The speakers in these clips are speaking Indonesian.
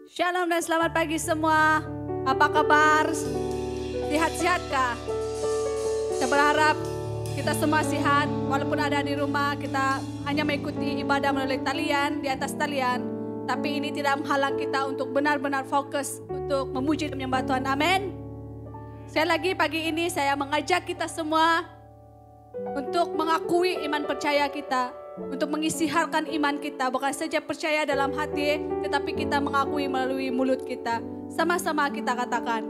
Shalom dan selamat pagi semua. Apa kabar? Sehat-sehatkah? Saya berharap kita semua sehat. Walaupun ada di rumah, kita hanya mengikuti ibadah melalui talian, di atas talian. Tapi ini tidak menghalang kita untuk benar-benar fokus untuk memuji dan menyembah Tuhan. Amin. Sekali lagi pagi ini saya mengajak kita semua untuk mengakui iman percaya kita, untuk mengisytiharkan iman kita, bukan saja percaya dalam hati, tetapi kita mengakui melalui mulut kita. Sama-sama kita katakan,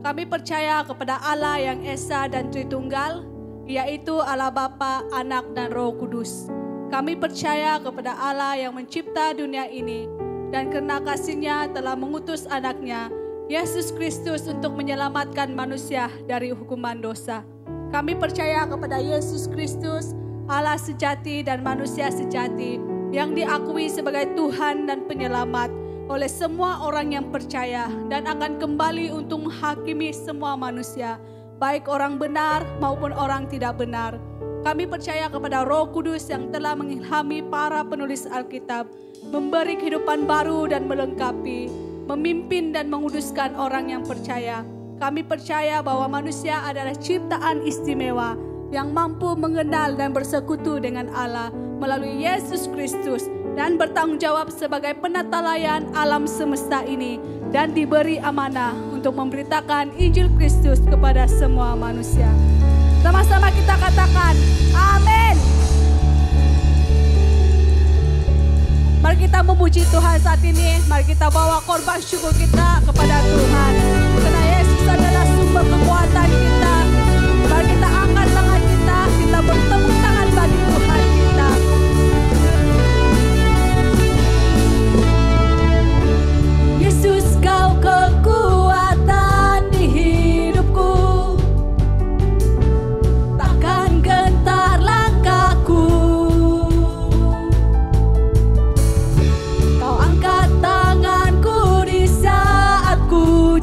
kami percaya kepada Allah yang Esa dan Tritunggal, yaitu Allah Bapa, Anak dan Roh Kudus. Kami percaya kepada Allah yang mencipta dunia ini, dan karena kasih-Nya telah mengutus anaknya, Yesus Kristus, untuk menyelamatkan manusia dari hukuman dosa. Kami percaya kepada Yesus Kristus, Allah sejati dan manusia sejati, yang diakui sebagai Tuhan dan Penyelamat oleh semua orang yang percaya, dan akan kembali untuk menghakimi semua manusia, baik orang benar maupun orang tidak benar. Kami percaya kepada Roh Kudus yang telah mengilhami para penulis Alkitab, memberi kehidupan baru dan melengkapi, memimpin dan menguduskan orang yang percaya. Kami percaya bahwa manusia adalah ciptaan istimewa yang mampu mengenal dan bersekutu dengan Allah melalui Yesus Kristus, dan bertanggung jawab sebagai penata layan alam semesta ini, dan diberi amanah untuk memberitakan Injil Kristus kepada semua manusia. Sama-sama kita katakan, amin. Mari kita memuji Tuhan saat ini. Mari kita bawa korban syukur kita kepada Tuhan, karena Yesus adalah sumber kekuatan kita. Mari kita angkat tangan kita, kita bertepuk tangan bagi Tuhan kita. Yesus, Kau kekuatan di hidupku, takkan gentar langkahku. Kau angkat tanganku di saat ku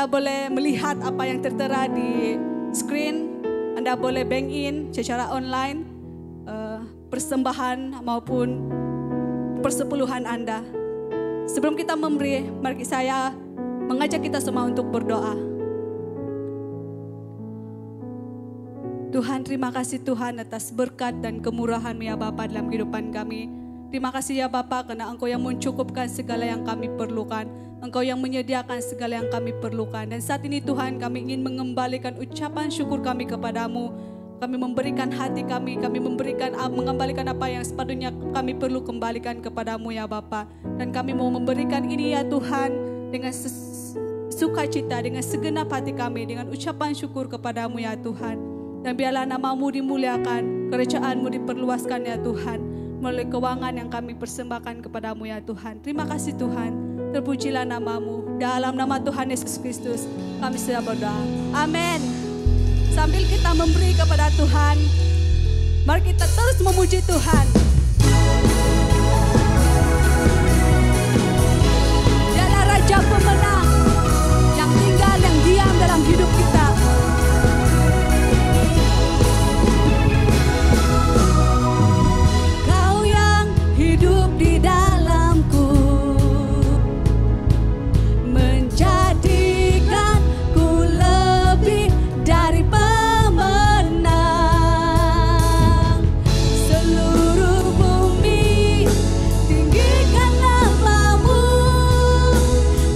Anda boleh melihat apa yang tertera di screen. Anda boleh bank in secara online persembahan maupun persepuluhan Anda. Sebelum kita memberi, mari saya mengajak kita semua untuk berdoa. Tuhan, terima kasih Tuhan atas berkat dan kemurahan-Mu ya Bapa dalam kehidupan kami. Terima kasih ya Bapa karena Engkau yang mencukupkan segala yang kami perlukan. Engkau yang menyediakan segala yang kami perlukan. Dan saat ini Tuhan, kami ingin mengembalikan ucapan syukur kami kepadamu. Kami memberikan hati kami mengembalikan apa yang sepatutnya kami perlu kembalikan kepadamu ya Bapa. Dan kami mau memberikan ini ya Tuhan dengan sukacita, dengan segenap hati kami, dengan ucapan syukur kepadamu ya Tuhan. Dan biarlah nama-Mu dimuliakan, kerajaan-Mu diperluaskan ya Tuhan, melalui keuangan yang kami persembahkan kepadamu ya Tuhan. Terima kasih Tuhan, terpujilah nama-Mu. Dalam nama Tuhan Yesus Kristus kami sudah berdoa. Amin. Sambil kita memberi kepada Tuhan, mari kita terus memuji Tuhan. Dialah Raja pemenang yang tinggal, yang diam dalam hidup kita. Kau yang hidup di dalamku, menjadikanku lebih dari pemenang. Seluruh bumi tinggikan nama-Mu,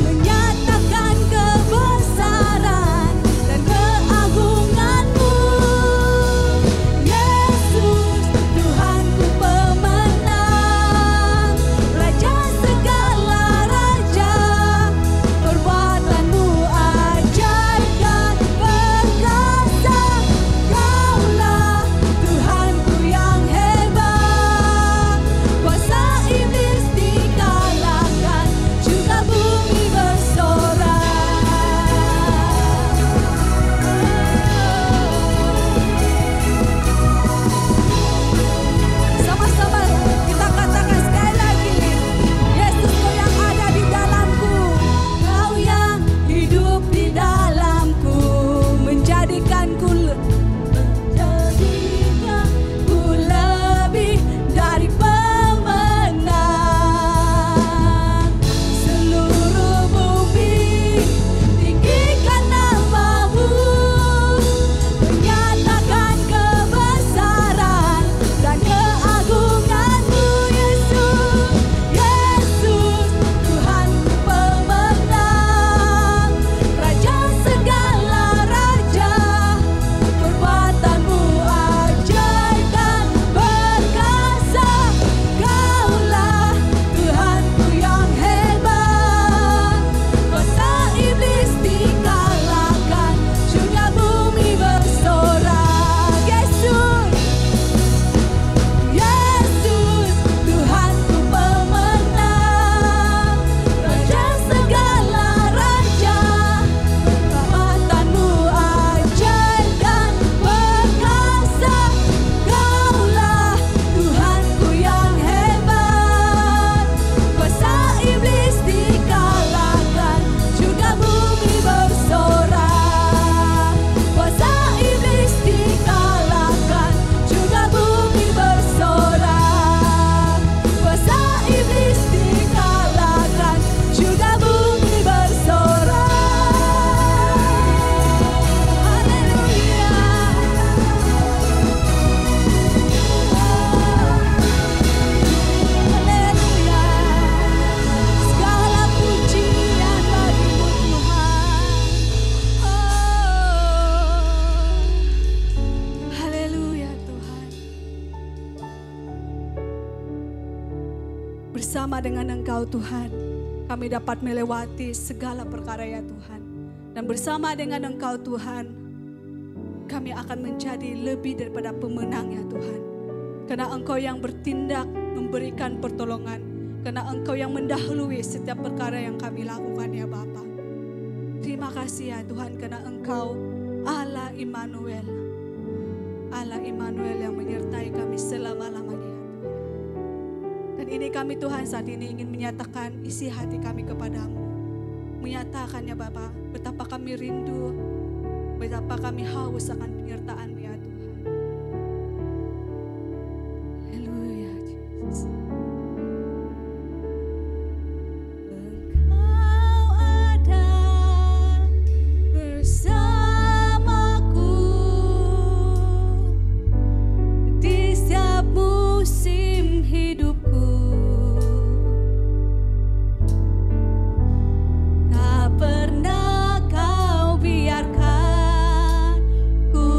menyatakan kebesaran dan keagungan-Mu. Yesus, Tuhanku pemenang, Raja segala raja, perbuatan-Mu ajaib dan perkasa. Kaulah Tuhanku yang hebat, kuasa iblis dikalahkan, juga bumi bersorak. Sama-sama kita katakan sekali lagi, Yesus Kau yang ada di dalamku, Kau yang hidup di dalamku, menjadikanku lebih dari pemenang. Seluruh bumi tinggikan nama-Mu, menyatakan kebesaran dan keagungan-Mu. Yesus, Yesus, Tuhanku pemenang, Raja segala raja, perbuatan-Mu ajaib dan perkasa. Kaulah Tuhanku yang hebat, kuasa iblis dikalahkan, juga bumi bersorak. Yesus, Yesus, Tuhanku pemenang, Raja segala raja, perbuatan-Mu ajaib dan perkasa. Kaulah Tuhanku yang hebat, kuasa iblis dikalahkan, juga bumi bersorak. Kuasa iblis dikalahkan, juga bumi bersorak. Kuasa iblis dikalahkan, juga bumi bersorak. Haleluya. Haleluya. Segala pujian bagi-Mu Tuhan. Haleluya Tuhan. Bersama dengan Engkau Tuhan, kami dapat melewati segala perkara ya Tuhan. Dan bersama dengan Engkau Tuhan, kami akan menjadi lebih daripada pemenang ya Tuhan. Karena Engkau yang bertindak memberikan pertolongan. Karena Engkau yang mendahului setiap perkara yang kami lakukan ya Bapa. Terima kasih ya Tuhan karena Engkau Allah Immanuel. Allah Immanuel yang menyertai kami selama-lamanya ya Tuhan. Dan ini kami Tuhan saat ini ingin menyatakan isi hati kami kepadamu. Menyatakan ya Bapa, Betapa kami rindu, betapa kami haus akan penyertaan-Mu ya Tuhan. Haleluya Yesus. Engkau ada bersamaku di setiap musim hidupku. Tak pernah Kau biarkan ku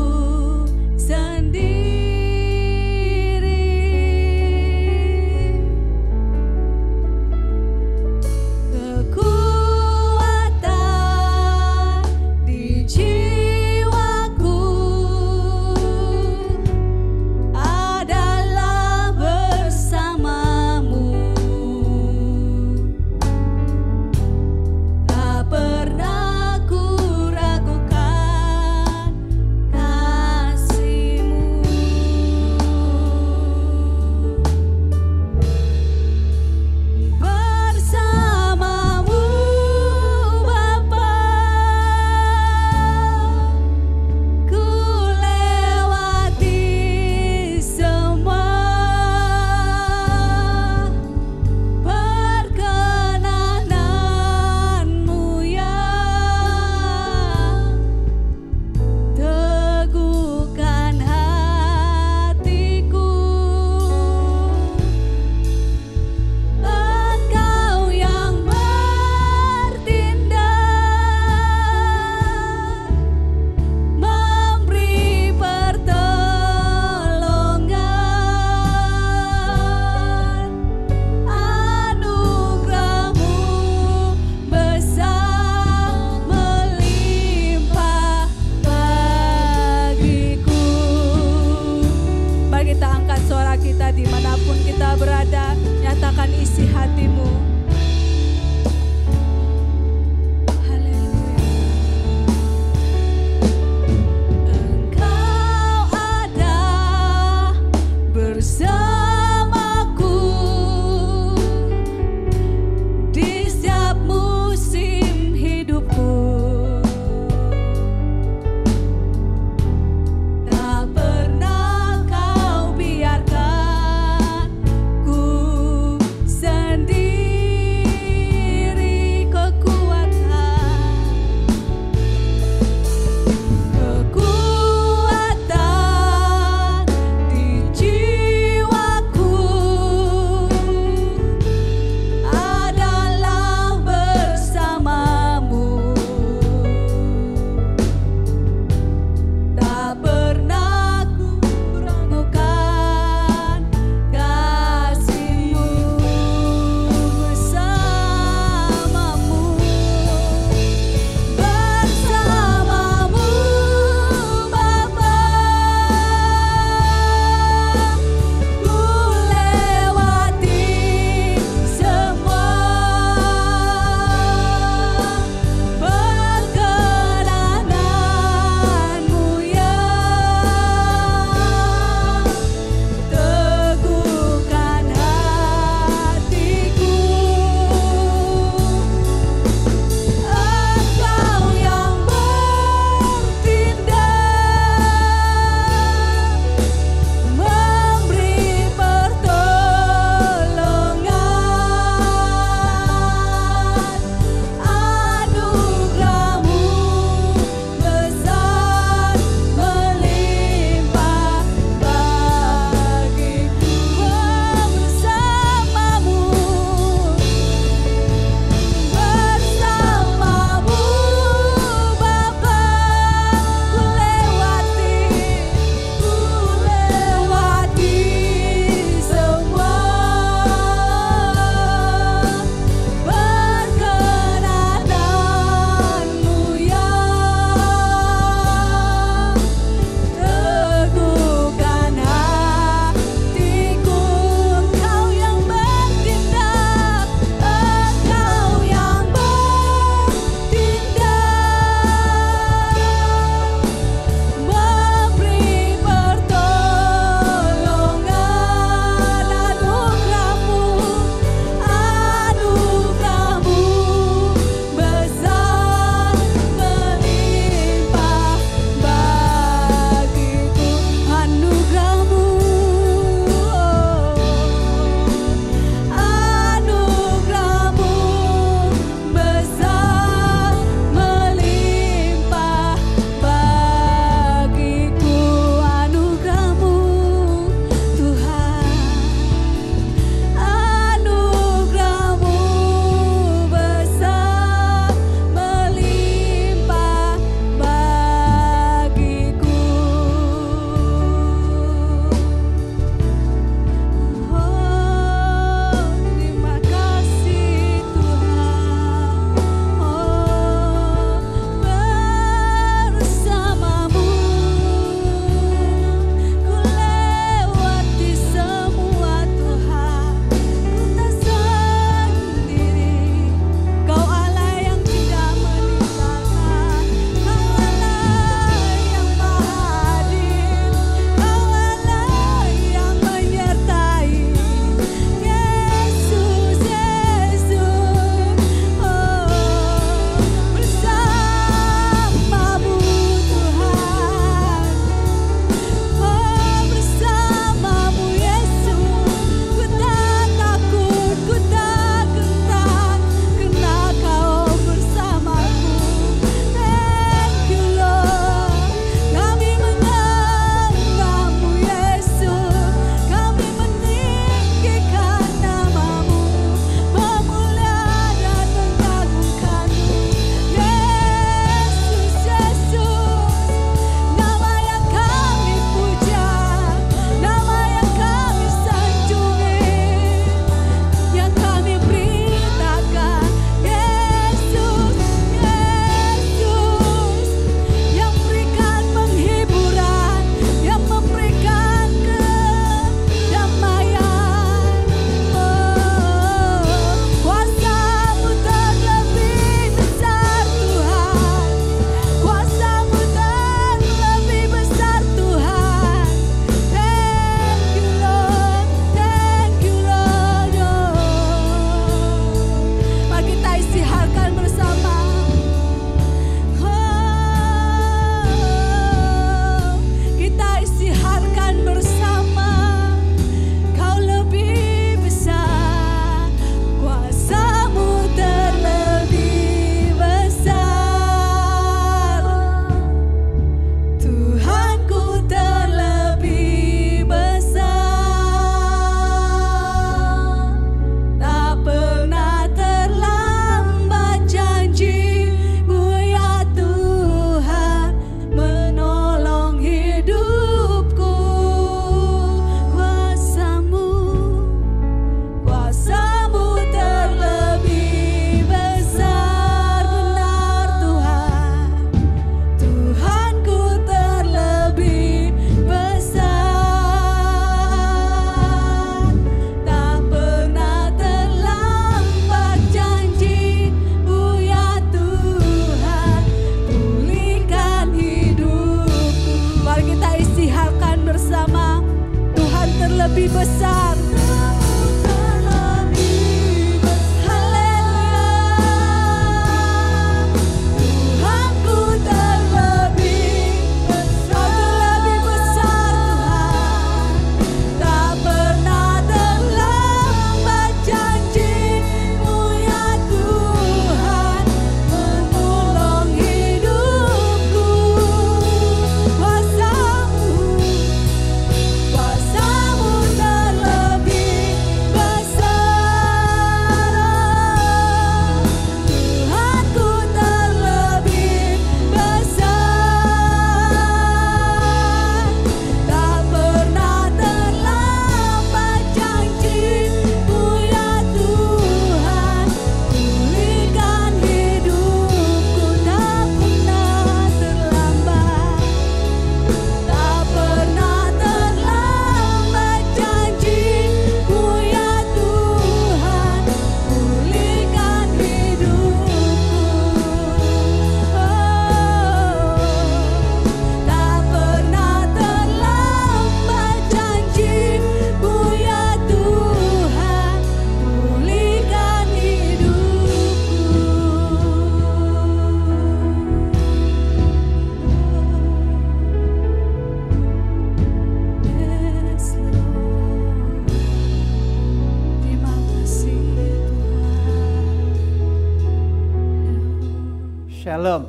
Shalom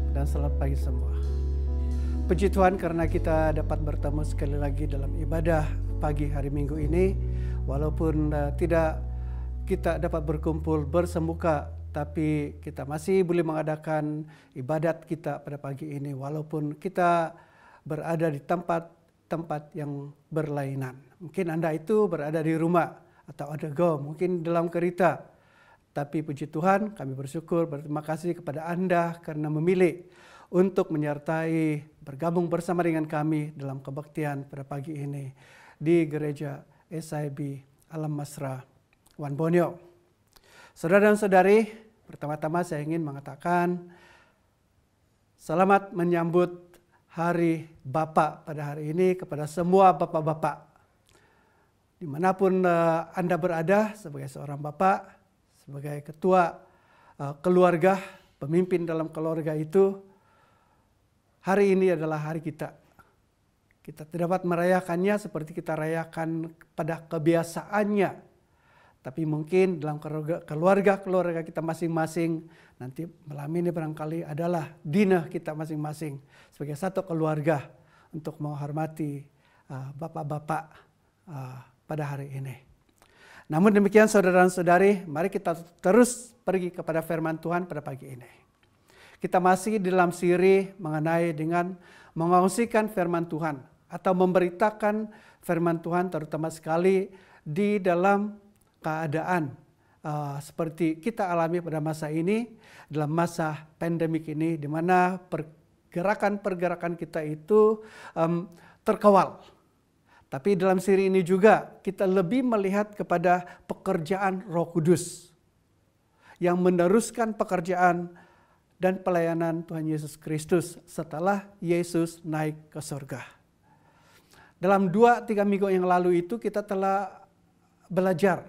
dan selamat pagi semua. Puji Tuhan karena kita dapat bertemu sekali lagi dalam ibadah pagi hari Minggu ini. Walaupun tidak kita dapat berkumpul bersemuka, tapi kita masih boleh mengadakan ibadat kita pada pagi ini. Walaupun kita berada di tempat-tempat yang berlainan. Mungkin Anda itu berada di rumah atau ada mungkin dalam kereta. Tapi puji Tuhan, kami bersyukur, berterima kasih kepada Anda karena memilih untuk menyertai, bergabung bersama dengan kami dalam kebaktian pada pagi ini di Gereja SIB Alam Masra, Wan Bonyo. Saudara dan saudari, pertama-tama saya ingin mengatakan selamat menyambut Hari Bapa pada hari ini kepada semua bapak-bapak. Dimanapun Anda berada sebagai seorang bapak, sebagai ketua keluarga, pemimpin dalam keluarga itu, hari ini adalah hari kita. Kita tidak dapat merayakannya seperti kita rayakan pada kebiasaannya. Tapi mungkin dalam keluarga kita masing-masing, nanti malam ini barangkali adalah dinner kita masing-masing sebagai satu keluarga untuk menghormati bapak-bapak pada hari ini. Namun demikian saudara dan saudari, mari kita terus pergi kepada firman Tuhan pada pagi ini. Kita masih dalam siri mengenai dengan mengongsikan firman Tuhan atau memberitakan firman Tuhan, terutama sekali di dalam keadaan seperti kita alami pada masa ini, dalam masa pandemik ini, di mana pergerakan-pergerakan kita itu terkawal. Tapi dalam siri ini juga kita lebih melihat kepada pekerjaan Roh Kudus yang meneruskan pekerjaan dan pelayanan Tuhan Yesus Kristus setelah Yesus naik ke surga. Dalam 2-3 minggu yang lalu itu kita telah belajar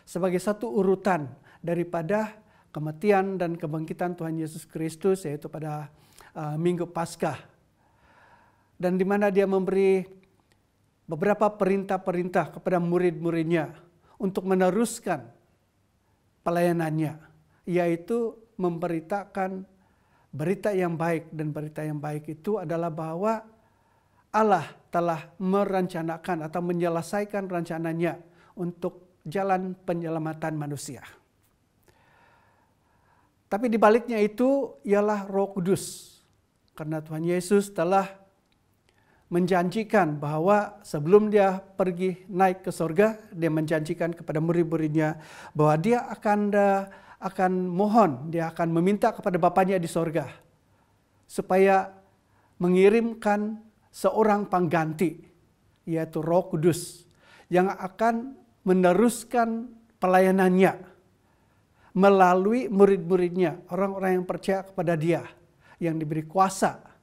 sebagai satu urutan daripada kematian dan kebangkitan Tuhan Yesus Kristus, yaitu pada Minggu Paskah. Dan di mana dia memberi beberapa perintah-perintah kepada murid-muridnya untuk meneruskan pelayanannya, yaitu memberitakan berita yang baik. Dan berita yang baik itu adalah bahwa Allah telah merencanakan atau menyelesaikan rencananya untuk jalan penyelamatan manusia. Tapi di baliknya itu ialah Roh Kudus. Karena Tuhan Yesus telah menjanjikan bahwa sebelum dia pergi naik ke surga, dia menjanjikan kepada murid-muridnya bahwa dia akan mohon, dia akan meminta kepada Bapanya di surga supaya mengirimkan seorang pengganti, yaitu Roh Kudus, yang akan meneruskan pelayanannya melalui murid-muridnya, orang-orang yang percaya kepada dia, yang diberi kuasa,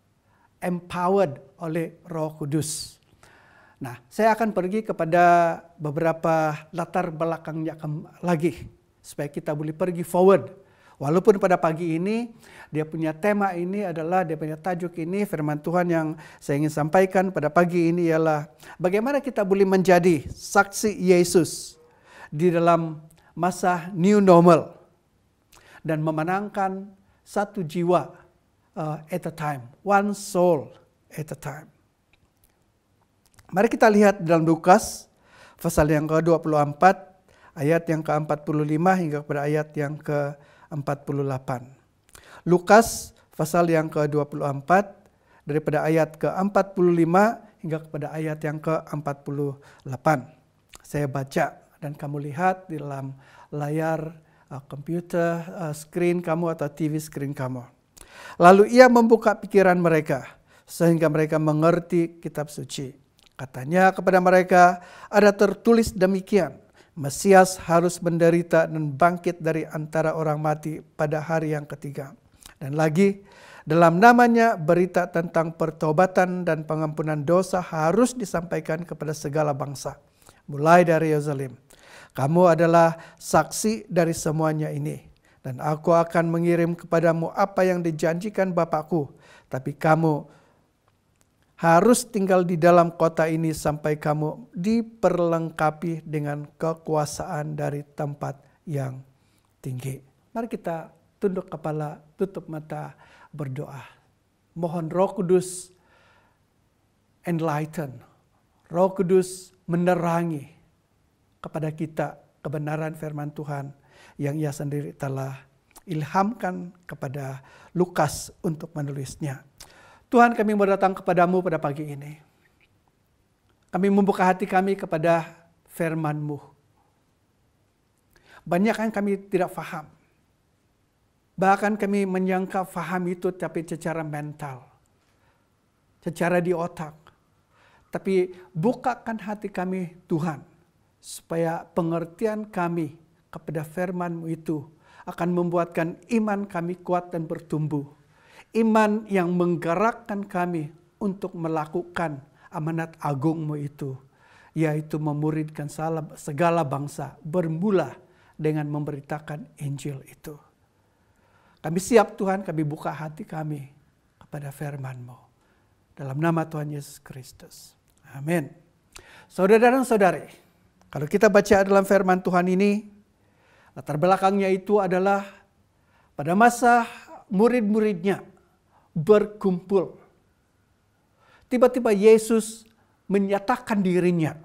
empowered oleh Roh Kudus. Nah, saya akan pergi kepada beberapa latar belakangnya lagi supaya kita boleh pergi forward. Walaupun pada pagi ini dia punya tema ini adalah, dia punya tajuk ini, firman Tuhan yang saya ingin sampaikan pada pagi ini ialah bagaimana kita boleh menjadi saksi Yesus di dalam masa new normal dan memenangkan satu jiwa at a time, one soul at a time. Mari kita lihat dalam Lukas pasal yang ke-24 ayat yang ke-45 hingga kepada ayat yang ke-48. Lukas pasal yang ke-24 daripada ayat ke-45 hingga kepada ayat yang ke-48. Saya baca dan kamu lihat di dalam layar komputer screen kamu atau TV screen kamu. Lalu ia membuka pikiran mereka sehingga mereka mengerti kitab suci. Katanya kepada mereka, ada tertulis demikian, Mesias harus menderita dan bangkit dari antara orang mati pada hari yang ketiga. Dan lagi, dalam namanya berita tentang pertobatan dan pengampunan dosa harus disampaikan kepada segala bangsa, mulai dari Yerusalem. Kamu adalah saksi dari semuanya ini. Dan aku akan mengirim kepadamu apa yang dijanjikan Bapakku. Tapi kamu harus tinggal di dalam kota ini sampai kamu diperlengkapi dengan kekuasaan dari tempat yang tinggi. Mari kita tunduk kepala, tutup mata, berdoa. Mohon Roh Kudus enlighten, Roh Kudus menerangi kepada kita kebenaran firman Tuhan yang Ia sendiri telah ilhamkan kepada Lukas untuk menulisnya. Tuhan, kami mau datang kepadamu pada pagi ini. Kami membuka hati kami kepada firman-Mu. Banyak yang kami tidak faham. Bahkan kami menyangka faham itu tapi secara mental. Secara di otak. Tapi bukakan hati kami Tuhan. Supaya pengertian kami kepada firman-Mu itu akan membuatkan iman kami kuat dan bertumbuh. Iman yang menggerakkan kami untuk melakukan amanat agung-Mu itu. Yaitu memuridkan segala bangsa bermula dengan memberitakan Injil itu. Kami siap Tuhan, kami buka hati kami kepada firman-Mu. Dalam nama Tuhan Yesus Kristus. Amin. Saudara dan saudari, kalau kita baca dalam firman Tuhan ini, latar belakangnya itu adalah pada masa murid-muridnya berkumpul. Tiba-tiba Yesus menyatakan dirinya,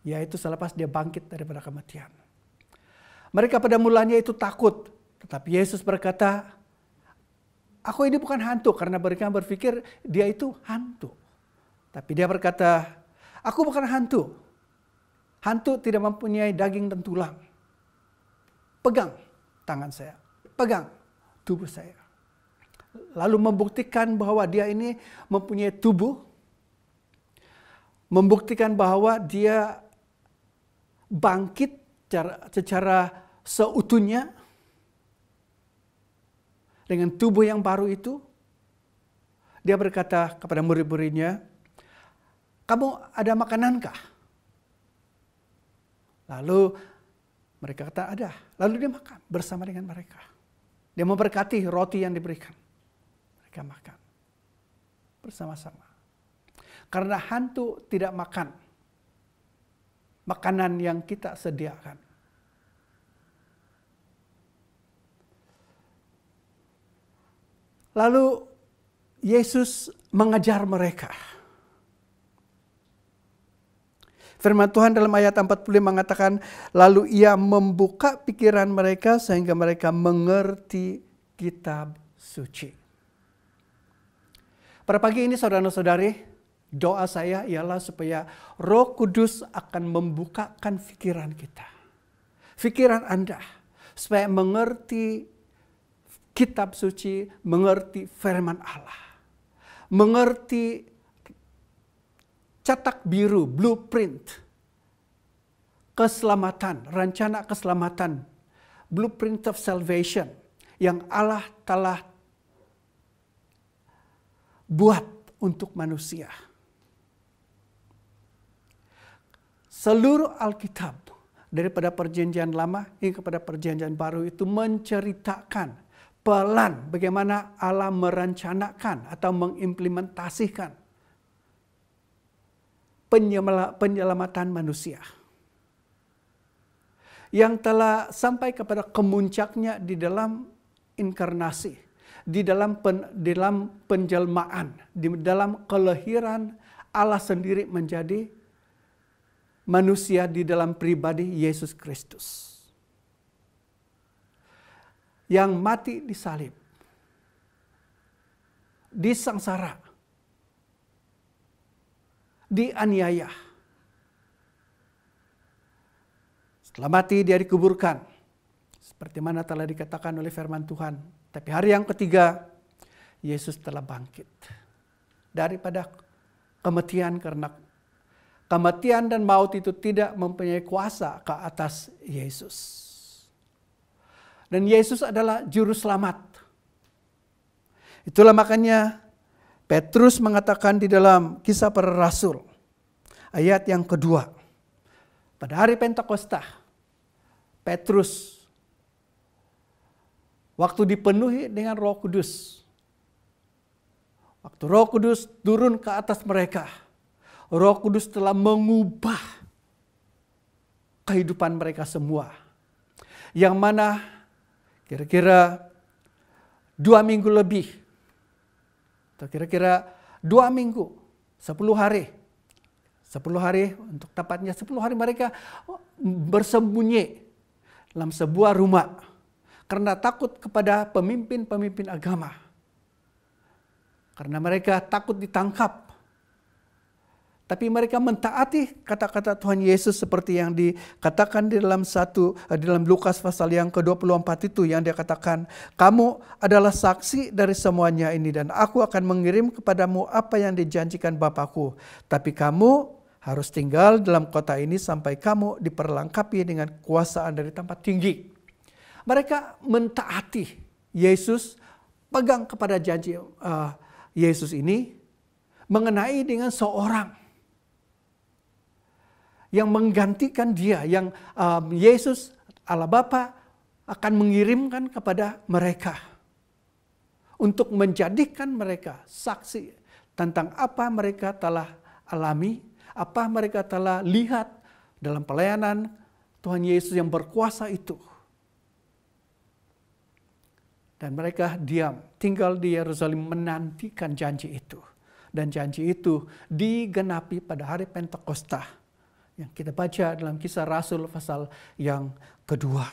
yaitu selepas dia bangkit daripada kematian. Mereka pada mulanya itu takut. Tetapi Yesus berkata, aku ini bukan hantu, karena mereka berpikir dia itu hantu. Tapi dia berkata, aku bukan hantu. Hantu tidak mempunyai daging dan tulang. Pegang tangan saya, pegang tubuh saya. Lalu membuktikan bahwa dia ini mempunyai tubuh. Membuktikan bahwa dia bangkit secara seutuhnya. Dengan tubuh yang baru itu, dia berkata kepada murid-muridnya, kamu ada makanankah? Lalu mereka kata ada. Lalu dia makan bersama dengan mereka. Dia memberkati roti yang diberikan. Mereka makan bersama-sama. Karena hantu tidak makan makanan yang kita sediakan. Lalu Yesus mengajar mereka. Firman Tuhan dalam ayat 45 mengatakan, lalu Ia membuka pikiran mereka sehingga mereka mengerti kitab suci. Pada pagi ini saudara-saudari, doa saya ialah supaya Roh Kudus akan membukakan pikiran kita. Pikiran Anda supaya mengerti kitab suci, mengerti firman Allah. Mengerti cetak biru, blueprint, keselamatan, rencana keselamatan, blueprint of salvation yang Allah telah buat untuk manusia. Seluruh Alkitab daripada perjanjian lama hingga kepada perjanjian baru itu menceritakan pelan bagaimana Allah merencanakan atau mengimplementasikan penyelamatan manusia. Yang telah sampai kepada kemuncaknya di dalam inkarnasi, di dalam penjelmaan, di dalam kelahiran Allah sendiri menjadi manusia di dalam pribadi Yesus Kristus. Yang mati disalib, disengsara, dianiaya. Setelah mati dia dikuburkan, seperti mana telah dikatakan oleh firman Tuhan. Tapi hari yang ketiga, Yesus telah bangkit daripada kematian, karena kematian dan maut itu tidak mempunyai kuasa ke atas Yesus. Dan Yesus adalah juru selamat. Itulah makanya Petrus mengatakan di dalam Kisah Para Rasul, ayat yang kedua. Pada hari Pentakosta, Petrus waktu dipenuhi dengan Roh Kudus. Waktu Roh Kudus turun ke atas mereka, Roh Kudus telah mengubah kehidupan mereka semua. Yang mana kira-kira 2 minggu lebih. Atau kira-kira 2 minggu, 10 hari. 10 hari, untuk tepatnya 10 hari mereka bersembunyi dalam sebuah rumah. Karena takut kepada pemimpin-pemimpin agama. Karena mereka takut ditangkap. Tapi mereka mentaati kata-kata Tuhan Yesus seperti yang dikatakan di dalam Lukas pasal yang ke-24 itu, yang dia katakan, kamu adalah saksi dari semuanya ini dan aku akan mengirim kepadamu apa yang dijanjikan Bapakku. Tapi kamu harus tinggal dalam kota ini sampai kamu diperlengkapi dengan kekuasaan dari tempat tinggi. Mereka mentaati Yesus, pegang kepada janji Yesus ini mengenai dengan seorang yang menggantikan dia, yang Yesus Allah Bapa akan mengirimkan kepada mereka untuk menjadikan mereka saksi tentang apa mereka telah alami, apa mereka telah lihat dalam pelayanan Tuhan Yesus yang berkuasa itu. Dan mereka diam, tinggal di Yerusalem menantikan janji itu. Dan janji itu digenapi pada hari Pentakosta yang kita baca dalam Kisah Rasul pasal yang kedua.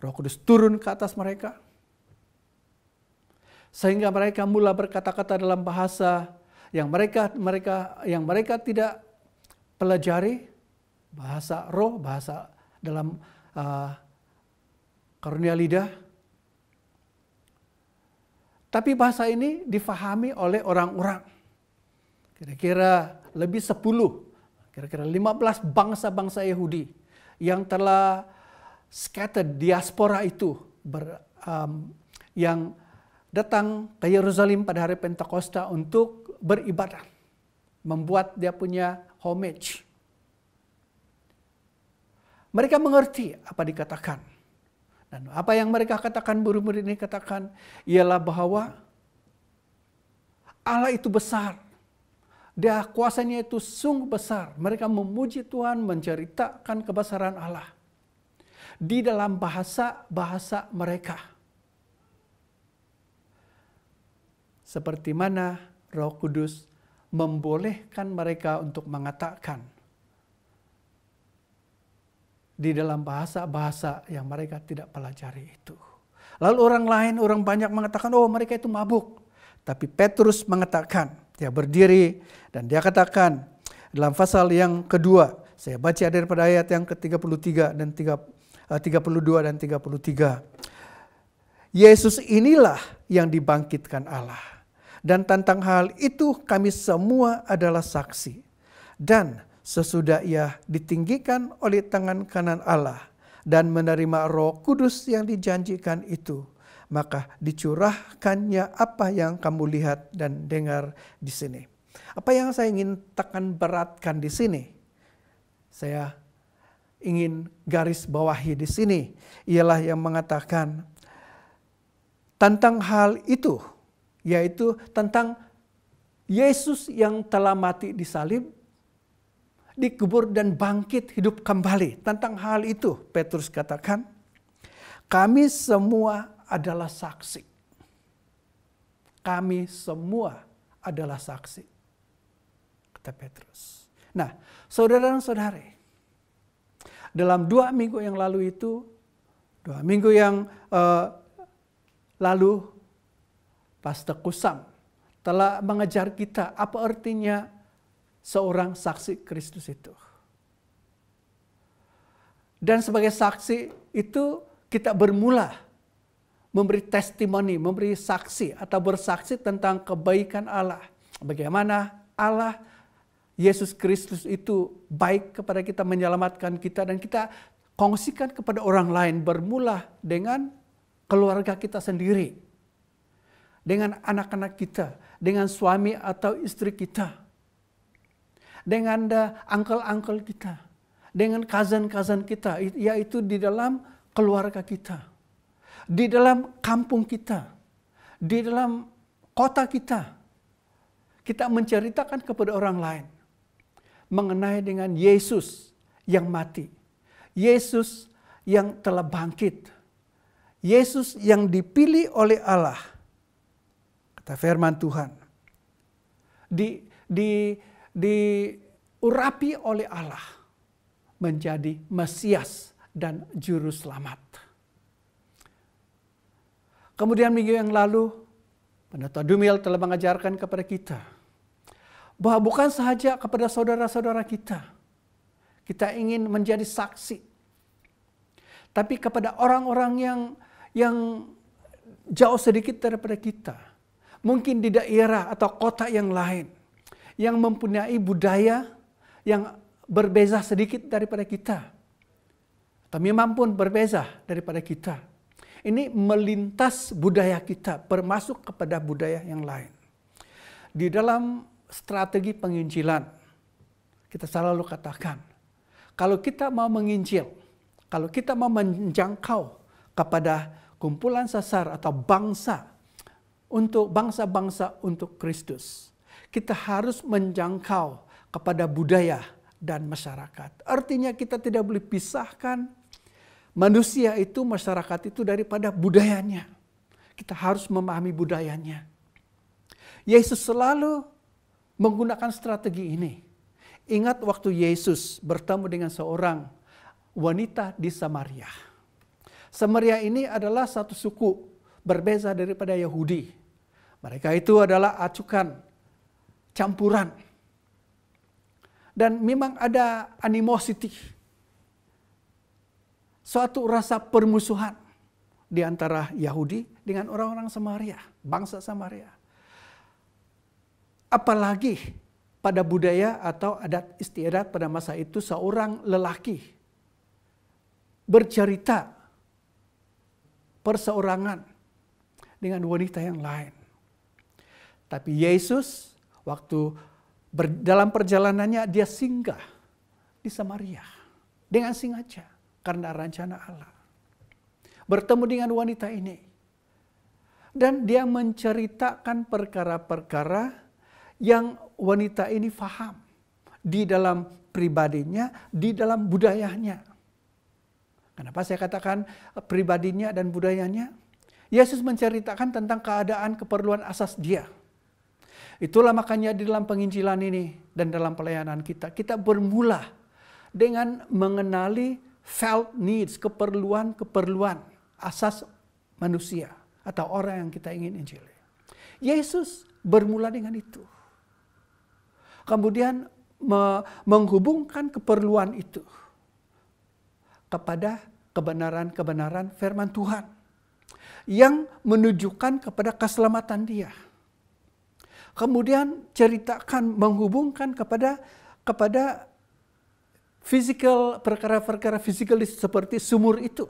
Roh Kudus turun ke atas mereka, sehingga mereka mula berkata-kata dalam bahasa yang mereka tidak pelajari, bahasa roh, bahasa dalam karunia lidah. Tapi bahasa ini difahami oleh orang-orang. Kira-kira lebih 10, kira-kira 15 bangsa-bangsa Yahudi yang telah scattered diaspora itu yang datang ke Yerusalem pada hari Pentakosta untuk beribadah, membuat dia punya homage. Mereka mengerti apa dikatakan. Dan apa yang mereka katakan, murid-murid ini katakan, ialah bahwa Allah itu besar. Dia kuasanya itu sungguh besar. Mereka memuji Tuhan, menceritakan kebesaran Allah di dalam bahasa mereka. Seperti mana Roh Kudus membolehkan mereka untuk mengatakan di dalam bahasa yang mereka tidak pelajari itu. Lalu orang banyak mengatakan, oh mereka itu mabuk. Tapi Petrus mengatakan, dia berdiri dan dia katakan dalam pasal yang kedua, saya baca daripada ayat yang ke-33 dan 32 dan 33. Yesus inilah yang dibangkitkan Allah. Dan tentang hal itu kami semua adalah saksi. Dan sesudah ia ditinggikan oleh tangan kanan Allah dan menerima Roh Kudus yang dijanjikan itu, maka dicurahkannya apa yang kamu lihat dan dengar di sini. Apa yang saya ingin tekan beratkan di sini, saya ingin garis bawahi di sini, ialah yang mengatakan tentang hal itu, yaitu tentang Yesus yang telah mati di salib, dikubur dan bangkit hidup kembali. Tentang hal itu Petrus katakan, kami semua adalah saksi. Kami semua adalah saksi, kata Petrus. Nah, saudara dan saudari, dalam 2 minggu yang lalu itu, 2 minggu yang lalu, Pastor Kusam telah mengajar kita apa artinya seorang saksi Kristus itu. Dan sebagai saksi itu kita bermula memberi testimoni, memberi saksi atau bersaksi tentang kebaikan Allah. Bagaimana Allah, Yesus Kristus itu baik kepada kita, menyelamatkan kita, dan kita kongsikan kepada orang lain, bermula dengan keluarga kita sendiri, dengan anak-anak kita, dengan suami atau istri kita, dengan uncle-uncle kita, dengan cousin-cousin kita, yaitu di dalam keluarga kita, di dalam kampung kita, di dalam kota kita. Kita menceritakan kepada orang lain mengenai dengan Yesus yang mati, Yesus yang telah bangkit, Yesus yang dipilih oleh Allah, kata firman Tuhan, diurapi oleh Allah menjadi Mesias dan Juru Selamat. Kemudian minggu yang lalu, Pendeta Dumil telah mengajarkan kepada kita bahwa bukan sahaja kepada saudara-saudara kita ingin menjadi saksi, tapi kepada orang-orang yang jauh sedikit daripada kita, mungkin di daerah atau kota yang lain, yang mempunyai budaya yang berbeza sedikit daripada kita, atau memang pun berbeza daripada kita. Ini melintas budaya kita, bermasuk kepada budaya yang lain. Di dalam strategi penginjilan, kita selalu katakan, kalau kita mau menginjil, kalau kita mau menjangkau kepada kumpulan sasar atau bangsa, untuk bangsa-bangsa untuk Kristus, kita harus menjangkau kepada budaya dan masyarakat. Artinya kita tidak boleh pisahkan manusia itu, masyarakat itu daripada budayanya. Kita harus memahami budayanya. Yesus selalu menggunakan strategi ini. Ingat waktu Yesus bertemu dengan seorang wanita di Samaria. Samaria ini adalah satu suku berbeza daripada Yahudi. Mereka itu adalah acukan, campuran. Dan memang ada animosity, suatu rasa permusuhan di antara Yahudi dengan orang-orang Samaria, bangsa Samaria. Apalagi pada budaya atau adat istiadat pada masa itu, seorang lelaki bercerita perseorangan dengan wanita yang lain. Tapi Yesus waktu dalam perjalanannya dia singgah di Samaria dengan sengaja karena rencana Allah. Bertemu dengan wanita ini. Dan dia menceritakan perkara-perkara yang wanita ini faham di dalam pribadinya, di dalam budayanya. Kenapa saya katakan pribadinya dan budayanya? Yesus menceritakan tentang keadaan keperluan asas dia. Itulah makanya di dalam penginjilan ini dan dalam pelayanan kita bermula dengan mengenali felt needs, keperluan asas manusia atau orang yang kita ingin injili. Yesus bermula dengan itu. Kemudian menghubungkan keperluan itu kepada kebenaran-kebenaran firman Tuhan yang menunjukkan kepada keselamatan dia. Kemudian ceritakan, menghubungkan kepada physical, perkara-perkara fisikalis seperti sumur itu.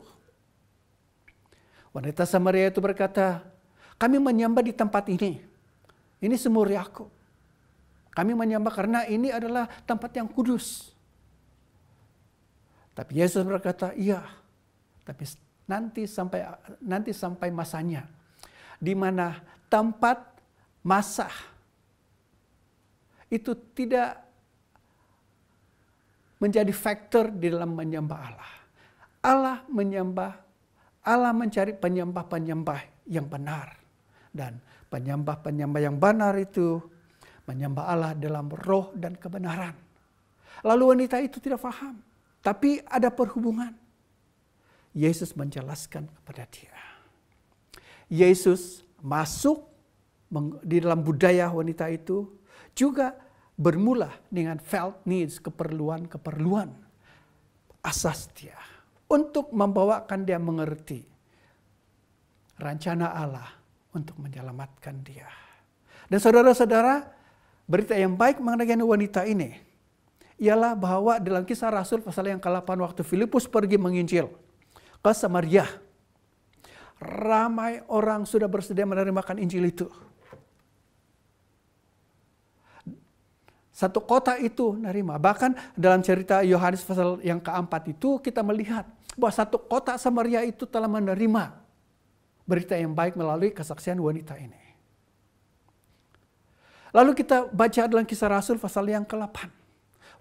Wanita Samaria itu berkata, kami menyembah di tempat ini. Ini sumur Yakub. Kami menyembah karena ini adalah tempat yang kudus. Tapi Yesus berkata, iya. Tapi nanti sampai masanya, di mana tempat masa itu tidak menjadi faktor di dalam menyembah Allah. Allah mencari penyembah-penyembah yang benar. Dan penyembah-penyembah yang benar itu menyembah Allah dalam roh dan kebenaran. Lalu wanita itu tidak paham. Tapi ada perhubungan. Yesus menjelaskan kepada dia. Yesus masuk di dalam budaya wanita itu juga bermula dengan felt needs, keperluan asas dia. Untuk membawakan dia mengerti rencana Allah untuk menyelamatkan dia. Dan saudara-saudara, berita yang baik mengenai wanita ini ialah bahwa dalam Kisah Rasul pasal yang ke-8 waktu Filipus pergi menginjil ke Samaria, ramai orang sudah bersedia menerima Injil itu. Satu kota itu menerima. Bahkan dalam cerita Yohanes pasal yang ke-4 itu kita melihat bahwa satu kota Samaria itu telah menerima berita yang baik melalui kesaksian wanita ini. Lalu kita baca dalam Kisah Rasul pasal yang ke-8.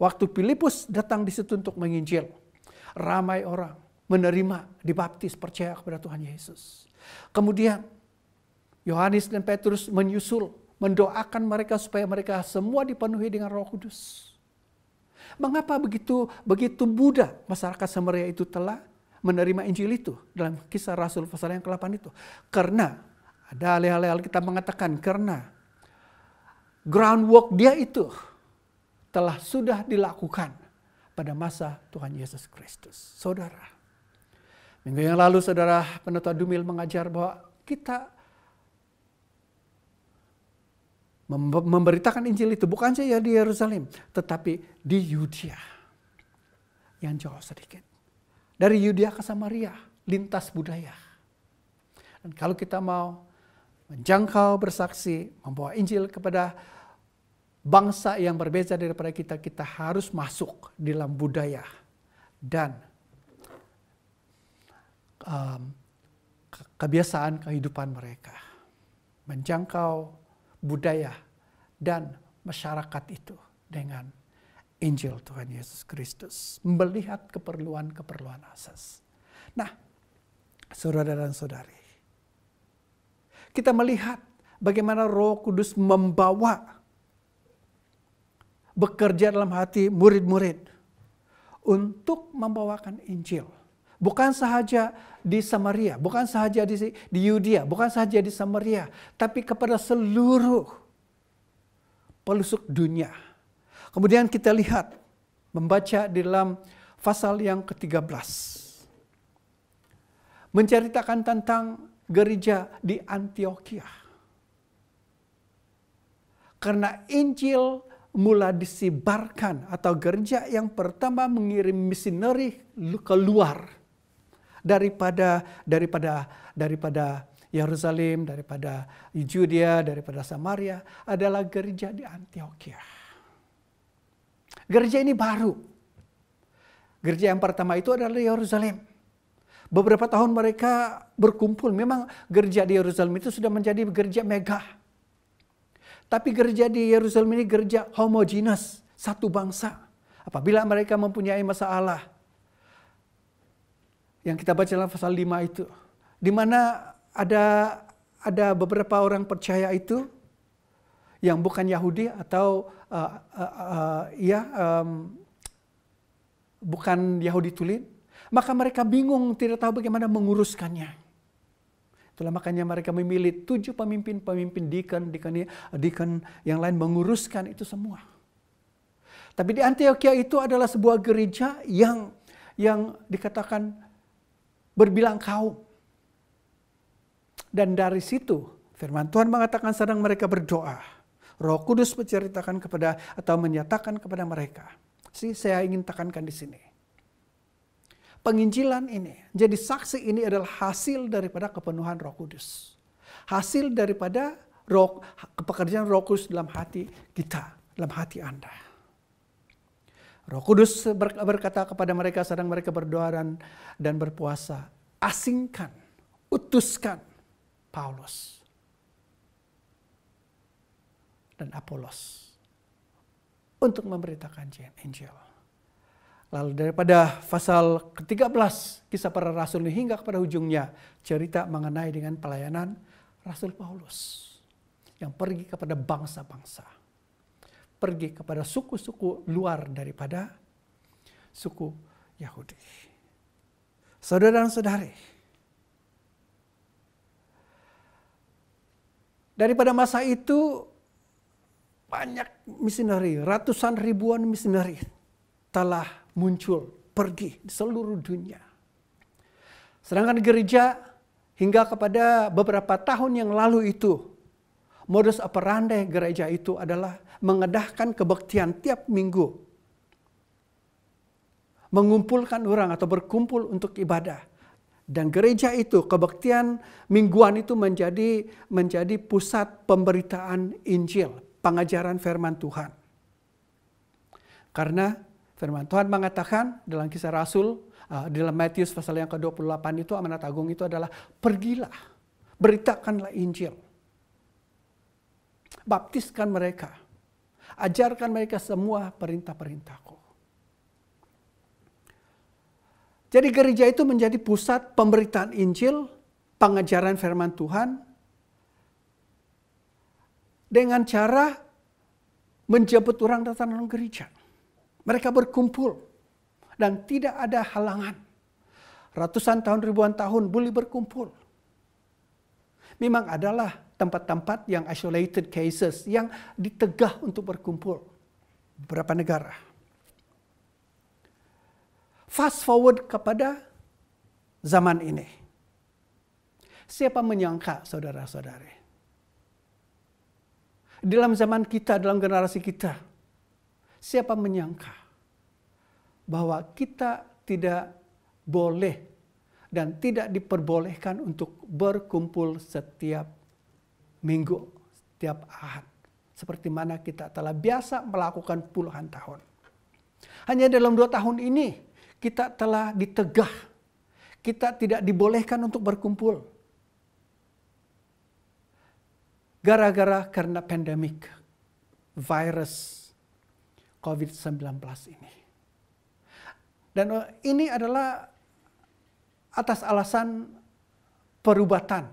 Waktu Filipus datang di situ untuk menginjil, ramai orang. menerima, dibaptis, percaya kepada Tuhan Yesus. Kemudian Yohanes dan Petrus menyusul, mendoakan mereka supaya mereka semua dipenuhi dengan Roh Kudus. Mengapa begitu mudah masyarakat Samaria itu telah menerima Injil itu dalam Kisah Rasul pasal yang ke-8 itu? Karena ada hal-hal kita mengatakan karena groundwork dia itu telah sudah dilakukan pada masa Tuhan Yesus Kristus. Saudara, minggu yang lalu saudara Penatua Dumil mengajar bahwa kita memberitakan Injil itu bukan saja di Yerusalem, tetapi di Yudea yang jauh sedikit. Dari Yudea ke Samaria, lintas budaya. Dan kalau kita mau menjangkau, bersaksi, membawa Injil kepada bangsa yang berbeda daripada kita, kita harus masuk di dalam budaya dan kebiasaan kehidupan mereka. Menjangkau budaya dan masyarakat itu dengan Injil Tuhan Yesus Kristus. Melihat keperluan-keperluan asas. Nah, saudara dan saudari, kita melihat bagaimana Roh Kudus bekerja dalam hati murid-murid untuk membawakan Injil. Bukan sahaja di Samaria, bukan sahaja di Yudea, bukan sahaja di Samaria, tapi kepada seluruh pelosok dunia. Kemudian kita lihat, membaca di dalam pasal yang ke-13. Menceritakan tentang gereja di Antioquia. Karena Injil mulai disebarkan atau gereja yang pertama mengirim misioneri keluar daripada Yerusalem, daripada Judea, daripada Samaria adalah gereja di Antioquia. Gereja ini baru. Gereja yang pertama itu adalah Yerusalem. Beberapa tahun mereka berkumpul. Memang gereja di Yerusalem itu sudah menjadi gereja megah. Tapi gereja di Yerusalem ini gereja homogenes, satu bangsa. Apabila mereka mempunyai masalah, yang kita baca dalam pasal 5 itu, di mana ada beberapa orang percaya itu yang bukan Yahudi atau bukan Yahudi tulen, maka mereka bingung, tidak tahu bagaimana menguruskannya. Itulah makanya mereka memilih 7 pemimpin deacon yang lain menguruskan itu semua. Tapi di Antioquia itu adalah sebuah gereja yang dikatakan berbilang kaum. Dan dari situ firman Tuhan mengatakan sedang mereka berdoa. Roh Kudus menceritakan kepada atau menyatakan kepada mereka. Saya ingin tekankan di sini. Penginjilan ini, jadi saksi ini adalah hasil daripada kepenuhan Roh Kudus. Hasil daripada pekerjaan Roh Kudus dalam hati kita, dalam hati Anda. Roh Kudus berkata kepada mereka sedang mereka berdoa dan berpuasa, asingkan, utuskan Paulus dan Apolos untuk memberitakan Injil. Lalu daripada pasal ke-13 Kisah Para Rasul hingga kepada ujungnya cerita mengenai dengan pelayanan Rasul Paulus yang pergi kepada bangsa-bangsa. Pergi kepada suku-suku luar daripada suku Yahudi. Saudara dan saudari, daripada masa itu banyak misioneri, ratusan ribuan misioneri telah muncul, pergi di seluruh dunia. Sedangkan gereja hingga kepada beberapa tahun yang lalu itu, modus operandi gereja itu adalah mengadakan kebaktian tiap minggu. Mengumpulkan orang atau berkumpul untuk ibadah. Dan gereja itu, kebaktian mingguan itu menjadi pusat pemberitaan Injil, pengajaran firman Tuhan. Karena firman Tuhan mengatakan dalam Kisah Rasul, dalam Matius pasal yang ke-28 itu amanat agung itu adalah pergilah, beritakanlah Injil. Baptiskan mereka. Ajarkan mereka semua perintah-perintahku. Jadi gereja itu menjadi pusat pemberitaan Injil, pengajaran firman Tuhan, dengan cara menjemput orang datang dalam gereja. Mereka berkumpul dan tidak ada halangan. Ratusan tahun, ribuan tahun boleh berkumpul. Memang adalah tempat-tempat yang isolated cases, yang ditegah untuk berkumpul. Beberapa negara. Fast forward kepada zaman ini. Siapa menyangka, saudara-saudari? Dalam zaman kita, dalam generasi kita, siapa menyangka bahwa kita tidak boleh dan tidak diperbolehkan untuk berkumpul setiap minggu, setiap Ahad. Seperti mana kita telah biasa melakukan puluhan tahun. Hanya dalam 2 tahun ini kita telah ditegah. Kita tidak dibolehkan untuk berkumpul. Gara-gara karena pandemik virus COVID-19 ini. Dan ini adalah atas alasan perubatan,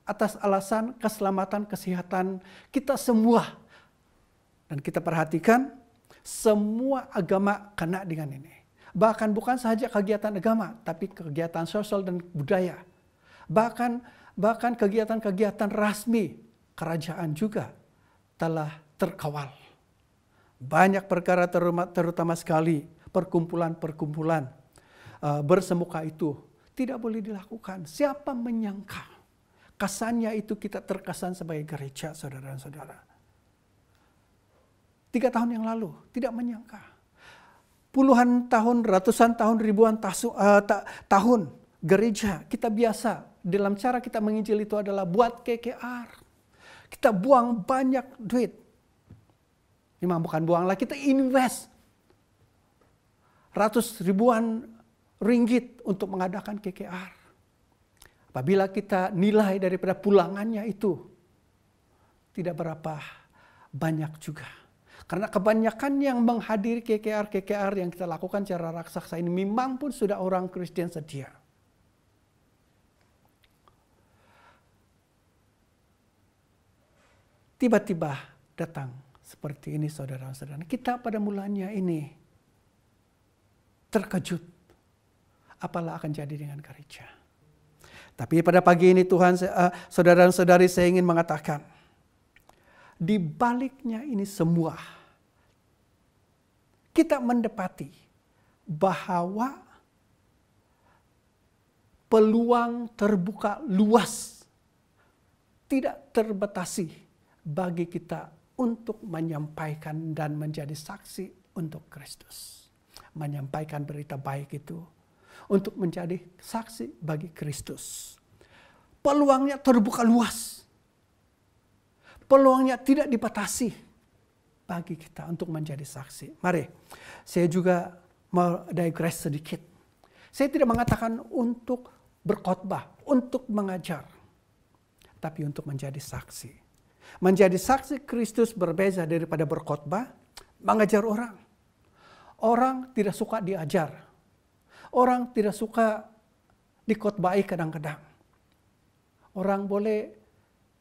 atas alasan keselamatan, kesehatan kita semua. Dan kita perhatikan semua agama kena dengan ini. Bahkan bukan sahaja kegiatan agama, tapi kegiatan sosial dan budaya. Bahkan kegiatan-kegiatan rasmi kerajaan juga telah terkawal. Banyak perkara terutama sekali perkumpulan-perkumpulan bersemuka itu tidak boleh dilakukan. Siapa menyangka? Kesannya itu kita terkesan sebagai gereja, saudara-saudara. 3 tahun yang lalu, tidak menyangka. Puluhan tahun, ratusan tahun, ribuan tahun gereja, kita biasa. Dalam cara kita menginjil itu adalah buat KKR. Kita buang banyak duit. Memang bukan buang lah, kita invest. Ratus ribuan ringgit untuk mengadakan KKR. Apabila kita nilai daripada pulangannya itu tidak berapa banyak juga. Karena kebanyakan yang menghadiri KKR yang kita lakukan secara raksasa ini memang pun sudah orang Kristen setia. Tiba-tiba datang seperti ini saudara-saudara. Kita pada mulanya ini terkejut. Apalah akan jadi dengan gereja. Tapi pada pagi ini Tuhan, saudara-saudari, saya ingin mengatakan, di baliknya ini semua, kita mendapati bahwa peluang terbuka luas, tidak terbatasi bagi kita untuk menyampaikan dan menjadi saksi untuk Kristus. Menyampaikan berita baik itu, untuk menjadi saksi bagi Kristus. Peluangnya terbuka luas. Peluangnya tidak dibatasi bagi kita untuk menjadi saksi. Mari, saya juga mau digress sedikit. Saya tidak mengatakan untuk berkhotbah, untuk mengajar, tapi untuk menjadi saksi. Menjadi saksi Kristus berbeda daripada berkhotbah, mengajar orang. Orang tidak suka diajar. Orang tidak suka dikhotbahi kadang-kadang. Orang boleh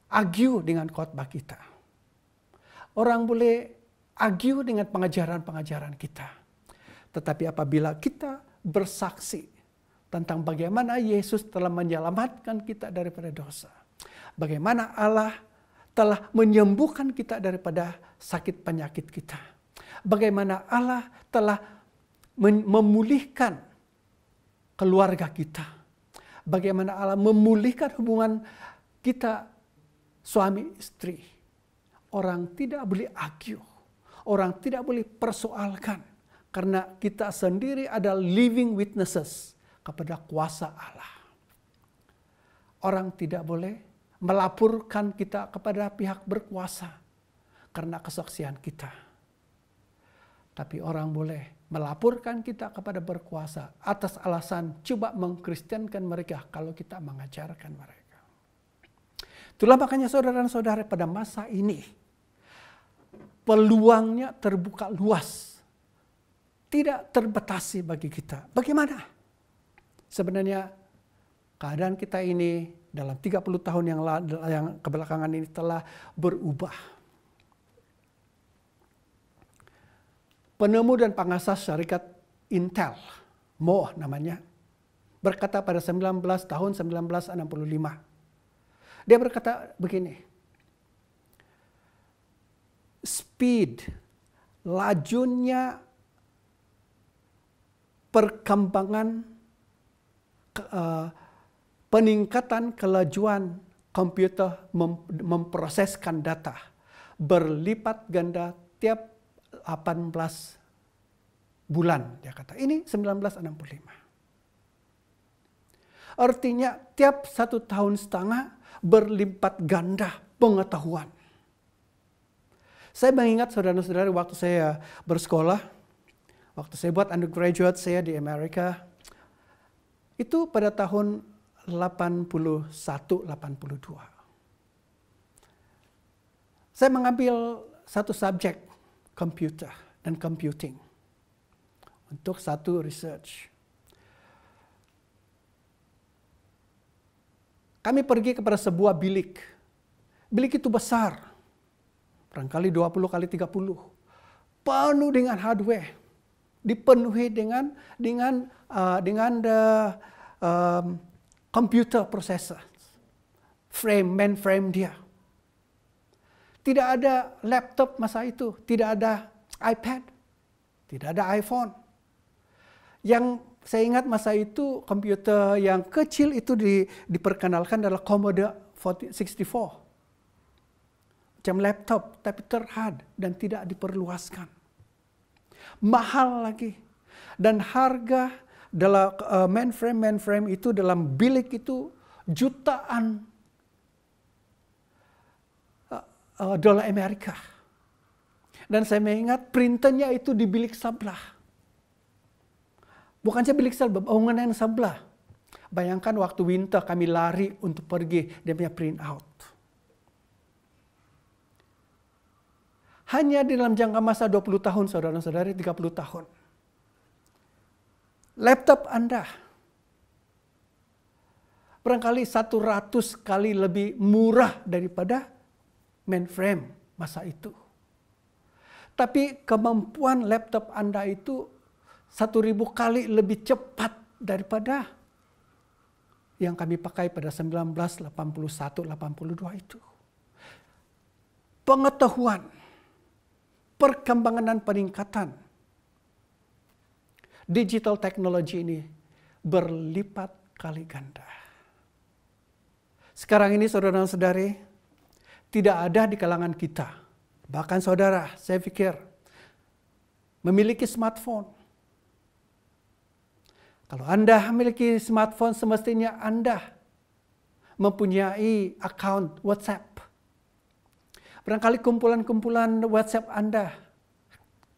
argue dengan khotbah kita. Orang boleh argue dengan pengajaran-pengajaran kita. Tetapi apabila kita bersaksi tentang bagaimana Yesus telah menyelamatkan kita daripada dosa. Bagaimana Allah telah menyembuhkan kita daripada sakit penyakit kita. Bagaimana Allah telah memulihkan keluarga kita. Bagaimana Allah memulihkan hubungan kita suami istri. Orang tidak boleh argue. Orang tidak boleh persoalkan. Karena kita sendiri adalah living witnesses kepada kuasa Allah. Orang tidak boleh melaporkan kita kepada pihak berkuasa karena kesaksian kita. Tapi orang boleh melaporkan kita kepada berkuasa atas alasan coba mengkristenkan mereka kalau kita mengajarkan mereka. Itulah makanya saudara-saudara pada masa ini peluangnya terbuka luas. Tidak terbatasi bagi kita. Bagaimana? Sebenarnya keadaan kita ini dalam 30 tahun yang kebelakangan ini telah berubah. Penemu dan pengasas syarikat Intel, Moore namanya, berkata pada 1965. Dia berkata begini, speed, lajunya perkembangan peningkatan kelajuan komputer memproseskan data berlipat ganda tiap 18 bulan, dia kata. Ini 1965. Artinya tiap 1,5 tahun berlipat ganda pengetahuan. Saya mengingat saudara-saudara waktu saya bersekolah, waktu saya buat undergraduate saya di Amerika, itu pada tahun 81-82. Saya mengambil satu subjek, komputer dan computing, untuk satu research. Kami pergi kepada sebuah bilik. Bilik itu besar, barangkali 20 kali 30, penuh dengan hardware, dipenuhi dengan computer processor, mainframe dia. Tidak ada laptop masa itu, tidak ada iPad, tidak ada iPhone. Yang saya ingat masa itu komputer yang kecil itu diperkenalkan adalah Commodore 64. Macam laptop, tapi terhad dan tidak diperluaskan. Mahal lagi. Dan harga dalam mainframe itu dalam bilik itu jutaan dolar Amerika. Dan saya mengingat printernya itu di bilik sebelah. Bukan saja bilik sebelah, bangunan yang sebelah. Bayangkan waktu winter kami lari untuk pergi dia punya print out. Hanya di dalam jangka masa 20 tahun, saudara-saudari, 30 tahun. Laptop Anda barangkali 100 kali lebih murah daripada mainframe masa itu. Tapi kemampuan laptop Anda itu 1.000 kali lebih cepat daripada yang kami pakai pada 1981-82 itu. Pengetahuan, perkembangan dan peningkatan digital technology ini berlipat kali ganda. Sekarang ini saudara-saudari, tidak ada di kalangan kita, bahkan saudara, saya pikir, memiliki smartphone. Kalau Anda memiliki smartphone, semestinya Anda mempunyai account WhatsApp. Barangkali kumpulan-kumpulan WhatsApp Anda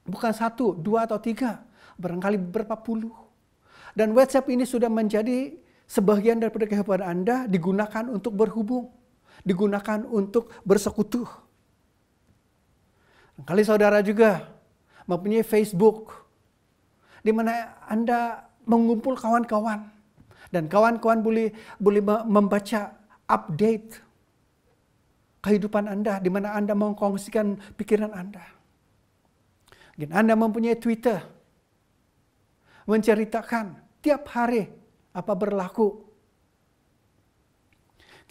bukan 1, 2, atau 3, barangkali berapa puluh. Dan WhatsApp ini sudah menjadi sebagian daripada kehidupan Anda, digunakan untuk berhubung, digunakan untuk bersekutu. Barangkali saudara juga mempunyai Facebook, di mana Anda mengumpul kawan-kawan, dan kawan-kawan boleh membaca update kehidupan Anda, di mana Anda mengkongsikan pikiran Anda. Dan Anda mempunyai Twitter, menceritakan tiap hari apa berlaku.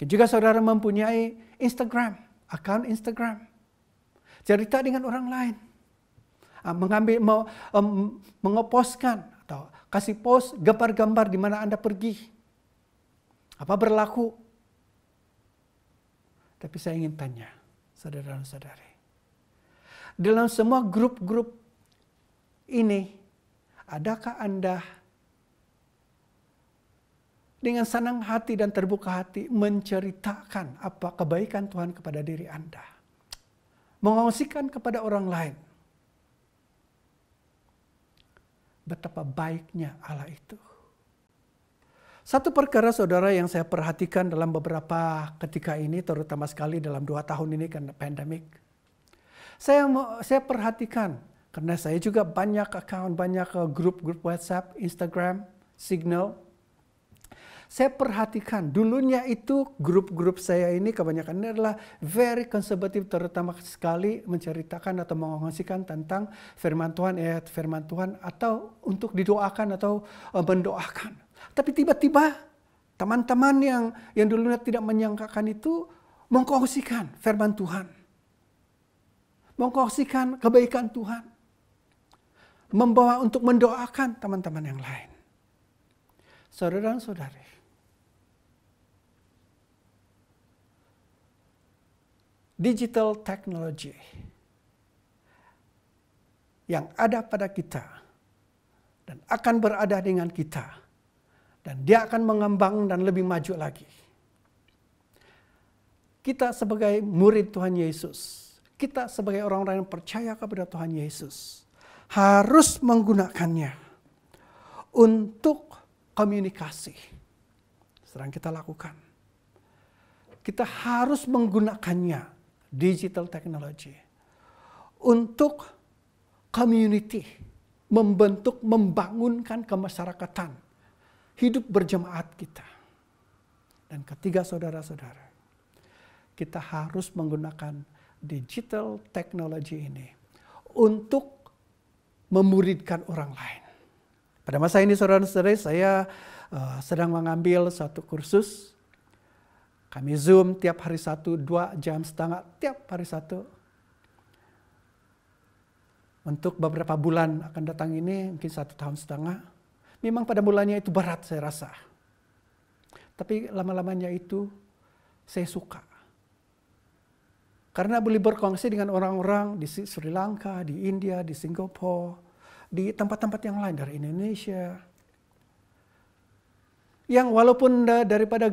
Juga saudara mempunyai Instagram, akun Instagram, cerita dengan orang lain, mengepostkan atau kasih post gambar-gambar di mana Anda pergi, apa berlaku. Tapi saya ingin tanya, saudara-saudari, dalam semua grup-grup ini, adakah Anda dengan senang hati dan terbuka hati menceritakan apa kebaikan Tuhan kepada diri Anda? Mengongsikan kepada orang lain betapa baiknya Allah itu. Satu perkara saudara yang saya perhatikan dalam beberapa ketika ini, terutama sekali dalam 2 tahun ini karena pandemik. Saya perhatikan, karena saya juga banyak account, banyak grup-grup WhatsApp, Instagram, Signal. Saya perhatikan dulunya itu grup-grup saya ini kebanyakan ini adalah very konservatif, terutama sekali menceritakan atau mengongsikan tentang firman Tuhan, ayat firman Tuhan, atau untuk didoakan atau mendoakan. Tapi tiba-tiba teman-teman yang dulunya tidak menyangkakan itu mengkongsikan firman Tuhan, mengkongsikan kebaikan Tuhan, membawa untuk mendoakan teman-teman yang lain. Saudara dan saudari, digital technology yang ada pada kita dan akan berada dengan kita, dan dia akan mengembang dan lebih maju lagi. Kita sebagai murid Tuhan Yesus, kita sebagai orang-orang yang percaya kepada Tuhan Yesus, harus menggunakannya untuk komunikasi. Sedang kita lakukan. Kita harus menggunakannya, digital technology, untuk community, membentuk, membangunkan kemasyarakatan, hidup berjemaat kita. Dan ketiga, saudara-saudara, kita harus menggunakan digital technology ini untuk memuridkan orang lain. Pada masa ini, saudara-saudara, saya sedang mengambil satu kursus. Kami Zoom tiap hari 1, 2 jam setengah tiap hari 1. Untuk beberapa bulan akan datang ini, mungkin 1 tahun setengah. Memang pada mulanya itu berat saya rasa. Tapi lama-lamanya itu saya suka. Karena boleh berkongsi dengan orang-orang di Sri Lanka, di India, di Singapura, di tempat-tempat yang lain dari Indonesia. Yang walaupun daripada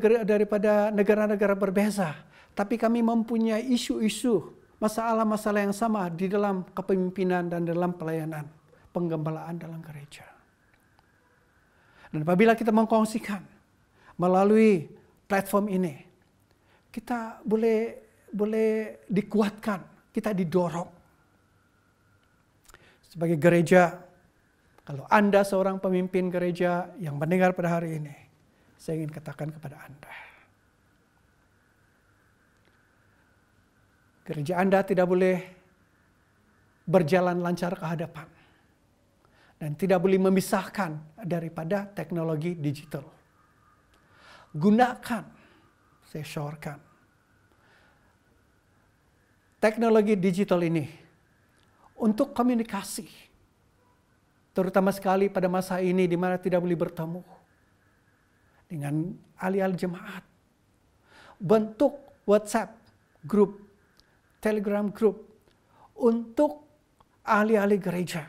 negara-negara berbeza, tapi kami mempunyai isu-isu, masalah-masalah yang sama di dalam kepemimpinan dan dalam pelayanan, penggembalaan dalam gereja. Dan apabila kita mengkongsikan melalui platform ini, kita boleh dikuatkan, kita didorong. Sebagai gereja, kalau Anda seorang pemimpin gereja yang mendengar pada hari ini, saya ingin katakan kepada Anda, gereja Anda tidak boleh berjalan lancar ke hadapan dan tidak boleh memisahkan daripada teknologi digital. Gunakan, saya syorkan, teknologi digital ini untuk komunikasi, terutama sekali pada masa ini di mana tidak boleh bertemu dengan ahli-ahli jemaat. Bentuk WhatsApp grup, Telegram grup untuk ahli-ahli gereja,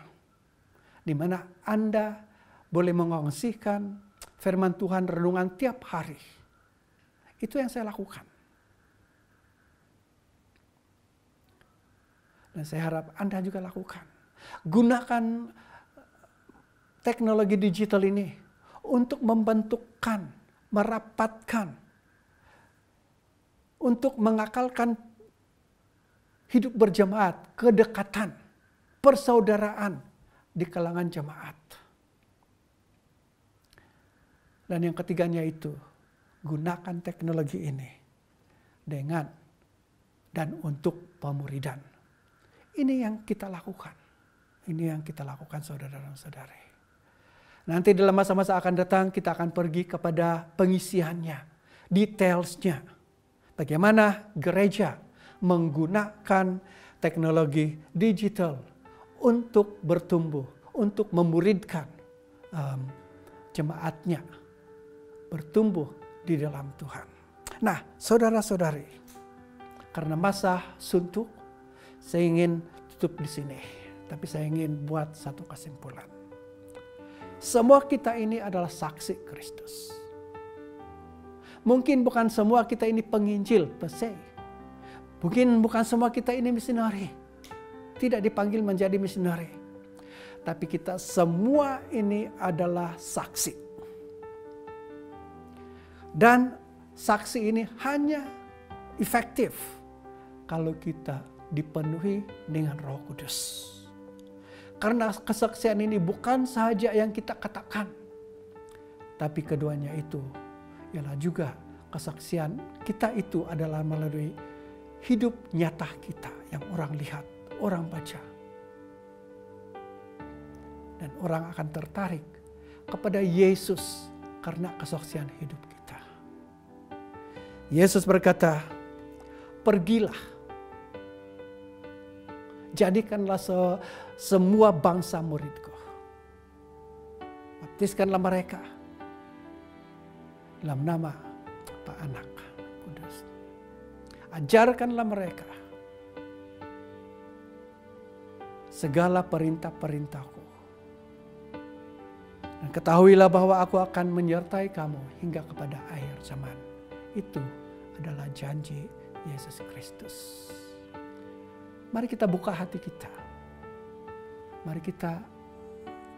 di mana Anda boleh mengongsikan firman Tuhan renungan tiap hari. Itu yang saya lakukan. Dan saya harap Anda juga lakukan. Gunakan teknologi digital ini untuk membentukkan, merapatkan, untuk mengakalkan hidup berjemaat, kedekatan, persaudaraan di kalangan jemaat. Dan yang ketiganya itu, gunakan teknologi ini dengan dan untuk pemuridan. Ini yang kita lakukan. Ini yang kita lakukan, saudara dan saudari. Nanti dalam masa-masa akan datang kita akan pergi kepada pengisiannya, detailsnya. Bagaimana gereja menggunakan teknologi digital untuk bertumbuh, untuk memuridkan jemaatnya, bertumbuh di dalam Tuhan. Nah, saudara-saudari, karena masa suntuk, saya ingin tutup di sini. Tapi saya ingin buat satu kesimpulan. Semua kita ini adalah saksi Kristus. Mungkin bukan semua kita ini penginjil, pesei. Mungkin bukan semua kita ini misionari. Tidak dipanggil menjadi misionari. Tapi kita semua ini adalah saksi. Dan saksi ini hanya efektif kalau kita dipenuhi dengan Roh Kudus. Karena kesaksian ini bukan saja yang kita katakan, tapi keduanya itu ialah juga kesaksian kita itu adalah melalui hidup nyata kita yang orang lihat, orang baca. Dan orang akan tertarik kepada Yesus karena kesaksian hidup kita. Yesus berkata, pergilah, jadikanlah semua bangsa muridku. Baptiskanlah mereka dalam nama Bapa, Anak, Kudus. Ajarkanlah mereka segala perintah-perintahku. Dan ketahuilah bahwa aku akan menyertai kamu hingga kepada akhir zaman. Itu adalah janji Yesus Kristus. Mari kita buka hati kita. Mari kita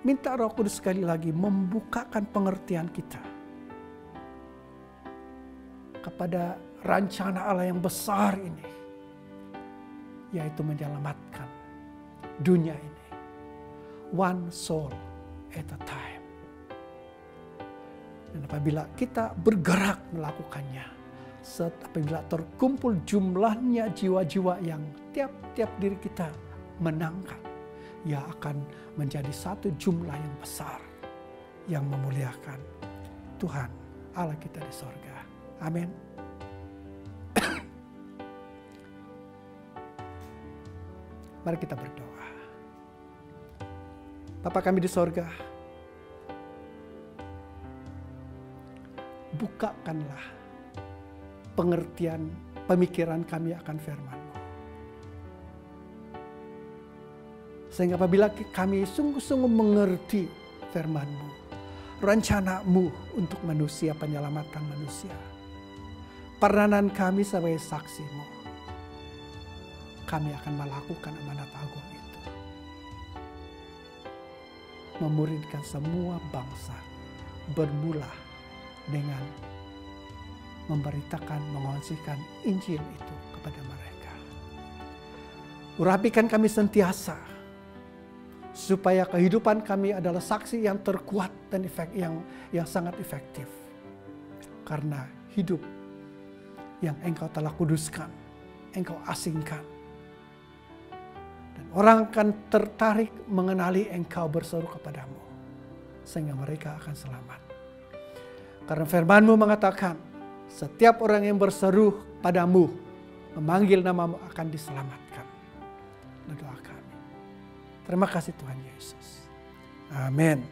minta Roh Kudus sekali lagi membukakan pengertian kita kepada rencana Allah yang besar ini, yaitu menyelamatkan dunia ini, one soul at a time. Dan apabila kita bergerak melakukannya, apabila terkumpul jumlahnya jiwa-jiwa yang tiap-tiap diri kita menangkan, ia akan menjadi satu jumlah yang besar yang memuliakan Tuhan Allah kita di sorga. Amin. Mari kita berdoa. Bapa kami di sorga, bukakanlah pengertian pemikiran kami akan firman-Mu. Sehingga apabila kami sungguh-sungguh mengerti firman-Mu, rencana-Mu untuk manusia, penyelamatan manusia, peranan kami sebagai saksi-Mu, kami akan melakukan amanat agung itu. Memuridkan semua bangsa, bermula dengan memberitakan, mengongsikan Injil itu kepada mereka. Urapikan kami sentiasa, supaya kehidupan kami adalah saksi yang terkuat dan yang sangat efektif. Karena hidup yang Engkau telah kuduskan, Engkau asingkan. Dan orang akan tertarik mengenali Engkau, berseru kepadamu, sehingga mereka akan selamat. Karena firman-Mu mengatakan, setiap orang yang berseru padamu, memanggil namamu akan diselamatkan. Doa kami. Terima kasih Tuhan Yesus. Amin.